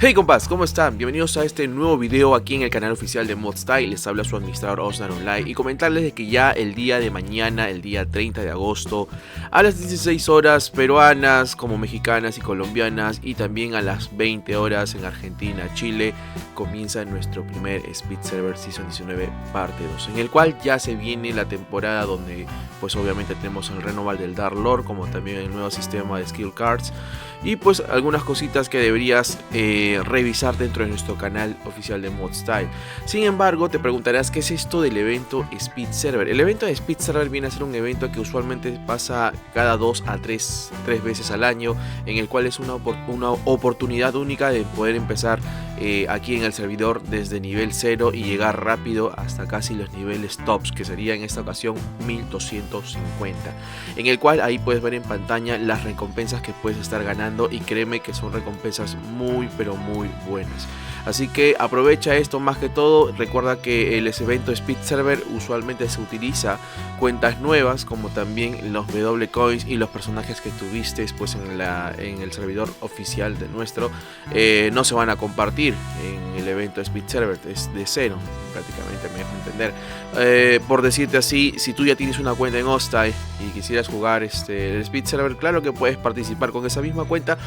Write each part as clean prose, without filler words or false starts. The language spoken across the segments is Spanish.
Hey compas, ¿cómo están? Bienvenidos a este nuevo video aquí en el canal oficial de ModStyle. Les habla su administrador Osnar Online y comentarles de que ya el día de mañana, el día 30 de agosto, a las 16 horas peruanas como mexicanas y colombianas, y también a las 20 horas en Argentina, Chile, comienza nuestro primer Speed Server Season 19 parte 2, en el cual ya se viene la temporada donde pues obviamente tenemos el removal del Dark Lord, como también el nuevo sistema de Skill Cards y pues algunas cositas que deberías revisar dentro de nuestro canal oficial de ModStyle. Sin embargo, te preguntarás qué es esto del evento Speed Server. El evento de Speed Server viene a ser un evento que usualmente pasa cada 2 a 3 veces al año, en el cual es una oportunidad única de poder empezar aquí en el servidor desde nivel 0 y llegar rápido hasta casi los niveles tops, que sería en esta ocasión 1250, en el cual ahí puedes ver en pantalla las recompensas que puedes estar ganando, y créeme que son recompensas muy pero muy buenas. Así que aprovecha esto más que todo. Recuerda que el evento Speed Server usualmente se utiliza cuentas nuevas, como también los W Coins y los personajes que tuviste pues en el servidor oficial de nuestro, no se van a compartir en el evento Speed Server, es de cero prácticamente, me dejo entender. Por decirte así, si tú ya tienes una cuenta en Hostile y quisieras jugar el Speed Server, claro que puedes participar con esa misma cuenta,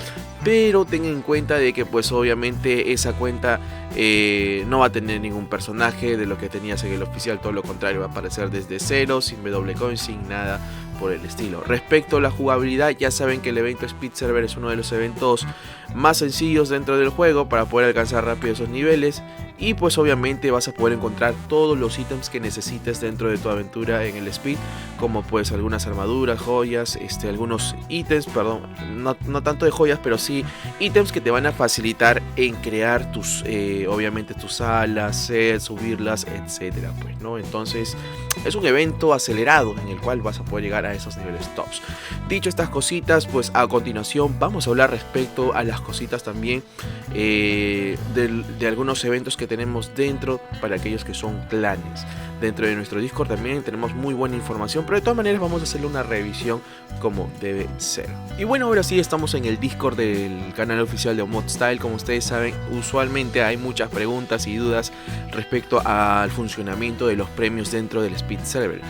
pero ten en cuenta de que pues obviamente esa cuenta no va a tener ningún personaje de lo que tenías en el oficial, todo lo contrario, va a aparecer desde cero, sin W Coin, sin nada por el estilo. Respecto a la jugabilidad, ya saben que el evento Speed Server es uno de los eventos más sencillos dentro del juego para poder alcanzar rápido esos niveles, y pues obviamente vas a poder encontrar todos los ítems que necesites dentro de tu aventura en el Speed, como pues algunas armaduras, joyas, algunos ítems, perdón, no tanto de joyas, pero sí ítems que te van a facilitar en crear tus, obviamente tus alas, subirlas, etcétera, pues, ¿no? Entonces es un evento acelerado en el cual vas a poder llegar a esos niveles tops. Dicho estas cositas, pues a continuación vamos a hablar respecto a las cositas también de algunos eventos que tenemos dentro para aquellos que son clanes. Dentro de nuestro Discord también tenemos muy buena información, pero de todas maneras vamos a hacerle una revisión como debe ser. Y bueno, ahora sí estamos en el Discord del canal oficial de ModStyle. Como ustedes saben, usualmente hay muchas preguntas y dudas respecto al funcionamiento de los premios dentro del Speed Server.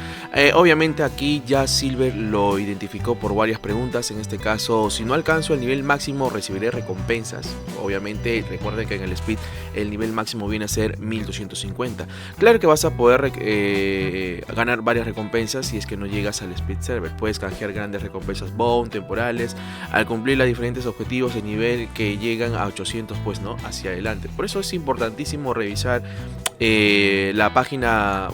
Obviamente aquí ya Silver lo identificó por varias preguntas. En este caso, si no alcanzo el nivel máximo recibiré recompensas. Obviamente recuerden que en el Speed el nivel máximo viene a ser 1250. Claro que vas a poder ganar varias recompensas si es que no llegas al Speed Server. Puedes canjear grandes recompensas bone temporales al cumplir los diferentes objetivos de nivel que llegan a 800, pues, ¿no?, hacia adelante. Por eso es importantísimo revisar la página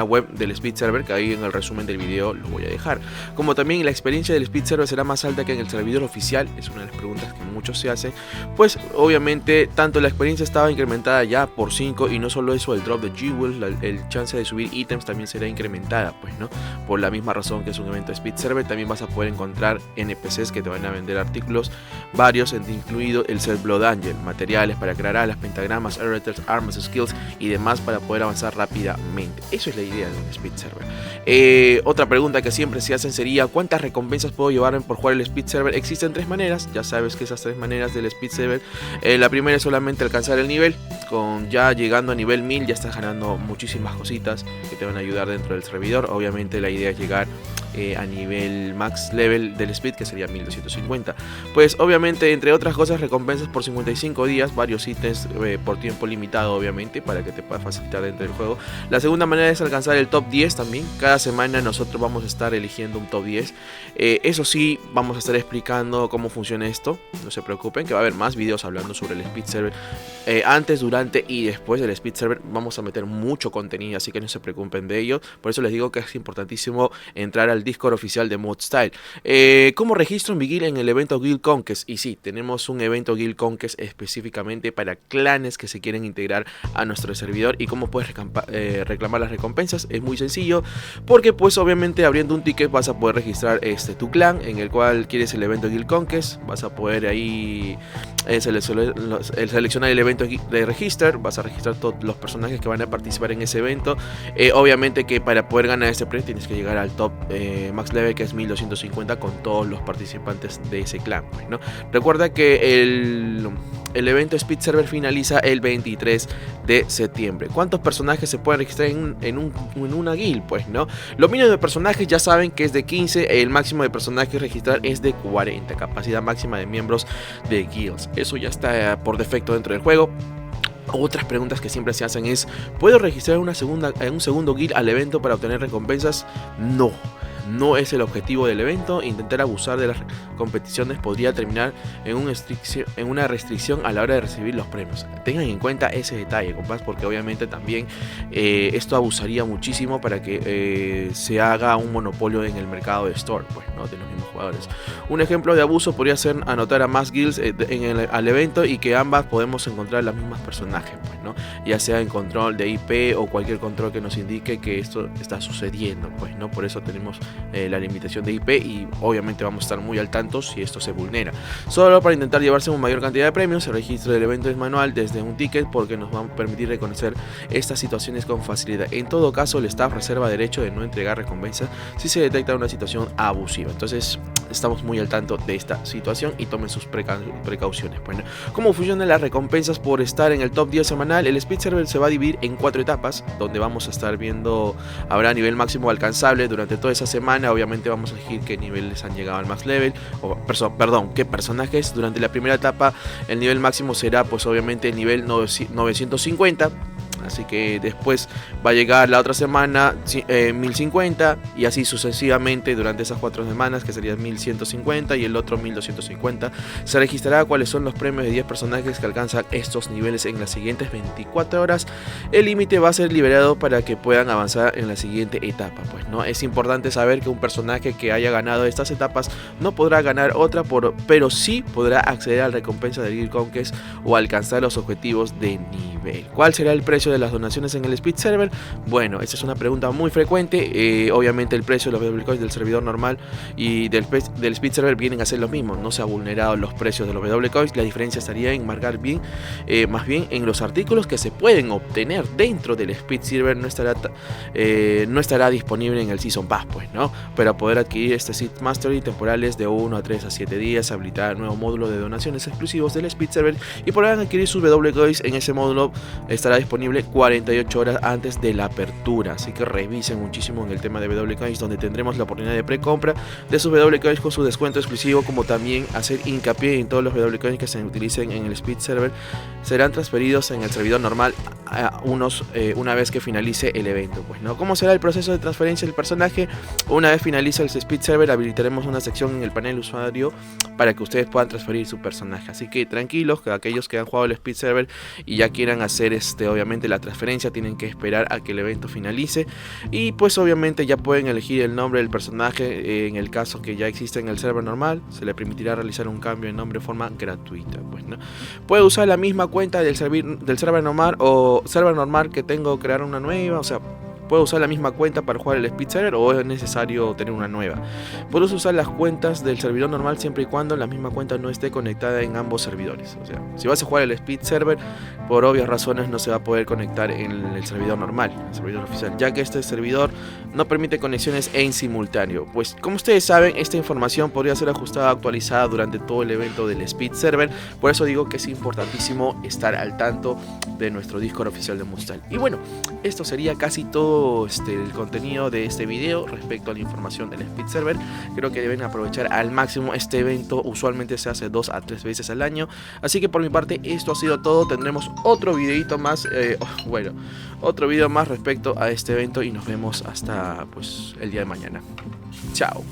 web del Speed Server, que ahí en el resumen del video lo voy a dejar. Como también la experiencia del Speed Server será más alta que en el servidor oficial, es una de las preguntas que muchos se hacen. Pues obviamente tanto la experiencia estaba incrementada ya por 5, y no solo eso, el drop de Jewel, el chance de subir ítems también será incrementada, pues, ¿no? Por la misma razón que es un evento Speed Server, también vas a poder encontrar NPCs que te van a vender artículos varios, incluido el set Blood Angel, materiales para crear alas, pentagramas, aerators, armas, skills y demás para poder avanzar rápidamente. Eso es la idea de un Speed Server. Otra pregunta que siempre se hacen sería: ¿cuántas recompensas puedo llevarme por jugar el Speed Server? Existen 3 maneras, ya sabes que esas 3 maneras del Speed Server. La primera es solamente alcanzar el nivel. Con ya llegando a nivel 1000 ya estás ganando muchísimas cositas que te van a ayudar dentro del servidor. Obviamente la idea es llegar a nivel max level del Speed, que sería 1250. Pues obviamente, entre otras cosas, recompensas por 55 días, varios ítems por tiempo limitado, obviamente, para que te pueda facilitar dentro del juego. La segunda manera es alcanzar el top 10 también. Cada semana nosotros vamos a estar eligiendo un top 10. Eso sí, vamos a estar explicando cómo funciona esto. No se preocupen, que va a haber más videos hablando sobre el Speed Server. Antes, durante y después del Speed Server vamos a meter mucho contenido, así que no se preocupen de ello. Por eso les digo que es importantísimo entrar al Discord oficial de ModStyle. ¿Cómo registro mi guild en el evento Guild Conquest? Y sí, tenemos un evento Guild Conquest específicamente para clanes que se quieren integrar a nuestro servidor. ¿Y cómo puedes reclamar las recompensas? Es muy sencillo, porque pues obviamente abriendo un ticket vas a poder registrar tu clan en el cual quieres el evento Guild Conquest. Vas a poder ahí seleccionar el evento de register. Vas a registrar todos los personajes que van a participar en ese evento. Obviamente que para poder ganar este premio tienes que llegar al top max level, que es 1250, con todos los participantes de ese clan, pues, ¿no? Recuerda que el evento Speed Server finaliza el 23 de septiembre. ¿Cuántos personajes se pueden registrar en una guild? Pues no. Lo mínimo de personajes ya saben que es de 15. El máximo de personajes registrar es de 40. Capacidad máxima de miembros de guilds. Eso ya está por defecto dentro del juego. Otras preguntas que siempre se hacen es: ¿puedo registrar un segundo guild al evento para obtener recompensas? No es el objetivo del evento. Intentar abusar de las competiciones podría terminar en una restricción a la hora de recibir los premios. Tengan en cuenta ese detalle, compas, porque obviamente también esto abusaría muchísimo para que se haga un monopolio en el mercado de store, pues, ¿no? De los mismos jugadores. Un ejemplo de abuso podría ser anotar a más guilds al evento y que ambas podemos encontrar los mismos personajes, pues, ¿no? Ya sea en control de IP o cualquier control que nos indique que esto está sucediendo, pues, ¿no? Por eso tenemos la limitación de IP y obviamente vamos a estar muy al tanto si esto se vulnera. Solo para intentar llevarse una mayor cantidad de premios, el registro del evento es manual desde un ticket, porque nos va a permitir reconocer estas situaciones con facilidad. En todo caso, el staff reserva derecho de no entregar recompensas si se detecta una situación abusiva. Entonces estamos muy al tanto de esta situación y tomen sus precauciones. Bueno, ¿cómo funcionan las recompensas por estar en el top 10 semanal? El Speed Server se va a dividir en 4 etapas, donde vamos a estar viendo, habrá nivel máximo alcanzable durante toda esa semana. Obviamente vamos a elegir qué niveles han llegado al max level, o qué personajes. Durante la primera etapa el nivel máximo será pues obviamente el nivel 950. Así que después va a llegar la otra semana 1050 y así sucesivamente durante esas 4 semanas, que serían 1150 y el otro 1250. Se registrará cuáles son los premios de 10 personajes que alcanzan estos niveles en las siguientes 24 horas. El límite va a ser liberado para que puedan avanzar en la siguiente etapa, pues, ¿no? Es importante saber que un personaje que haya ganado estas etapas no podrá ganar otra, pero sí podrá acceder a la recompensa de Guild Conquest o alcanzar los objetivos de nivel. ¿Cuál será el precio de las donaciones en el Speed Server? Bueno, esta es una pregunta muy frecuente. Obviamente el precio de los WCoins del servidor normal y del Speed Server vienen a ser los mismos. No se ha vulnerado los precios de los WCoins. La diferencia estaría en marcar bien, más bien en los artículos que se pueden obtener dentro del Speed Server. No estará disponible en el Season Pass, pues, ¿no? Para poder adquirir este Seed Mastery temporales de 1 a 3 a 7 días, habilitar el nuevo módulo de donaciones exclusivos del Speed Server y podrán adquirir sus WCoins. En ese módulo estará disponible 48 horas antes de la apertura, así que revisen muchísimo en el tema de WCoins, donde tendremos la oportunidad de precompra de sus WCoins con su descuento exclusivo, como también hacer hincapié en todos los WCoins que se utilicen en el Speed Server serán transferidos en el servidor normal una vez que finalice el evento, pues, ¿no? ¿Cómo será el proceso de transferencia del personaje? Una vez finaliza el Speed Server, habilitaremos una sección en el panel usuario para que ustedes puedan transferir su personaje, así que tranquilos, que aquellos que han jugado el Speed Server y ya quieran hacer obviamente la transferencia, tienen que esperar a que el evento finalice y pues obviamente ya pueden elegir el nombre del personaje. En el caso que ya existe en el server normal, se le permitirá realizar un cambio de nombre de forma gratuita, pues, ¿no? Puede usar la misma cuenta del server normal o server normal que tengo, crear una nueva, o sea, puedo usar la misma cuenta para jugar el Speed Server o es necesario tener una nueva. Puedes usar las cuentas del servidor normal siempre y cuando la misma cuenta no esté conectada en ambos servidores. O sea, si vas a jugar el Speed Server, por obvias razones no se va a poder conectar en el servidor normal, el servidor oficial, ya que este servidor no permite conexiones en simultáneo. Pues como ustedes saben, esta información podría ser ajustada, actualizada durante todo el evento del Speed Server. Por eso digo que es importantísimo estar al tanto de nuestro Discord oficial de Moodstyle. Y bueno, esto sería casi todo el contenido de este video respecto a la información del Speed Server. Creo que deben aprovechar al máximo este evento. Usualmente se hace 2 a 3 veces al año, así que por mi parte esto ha sido todo. Tendremos otro videito más, otro video más respecto a este evento y nos vemos hasta pues el día de mañana. Chao.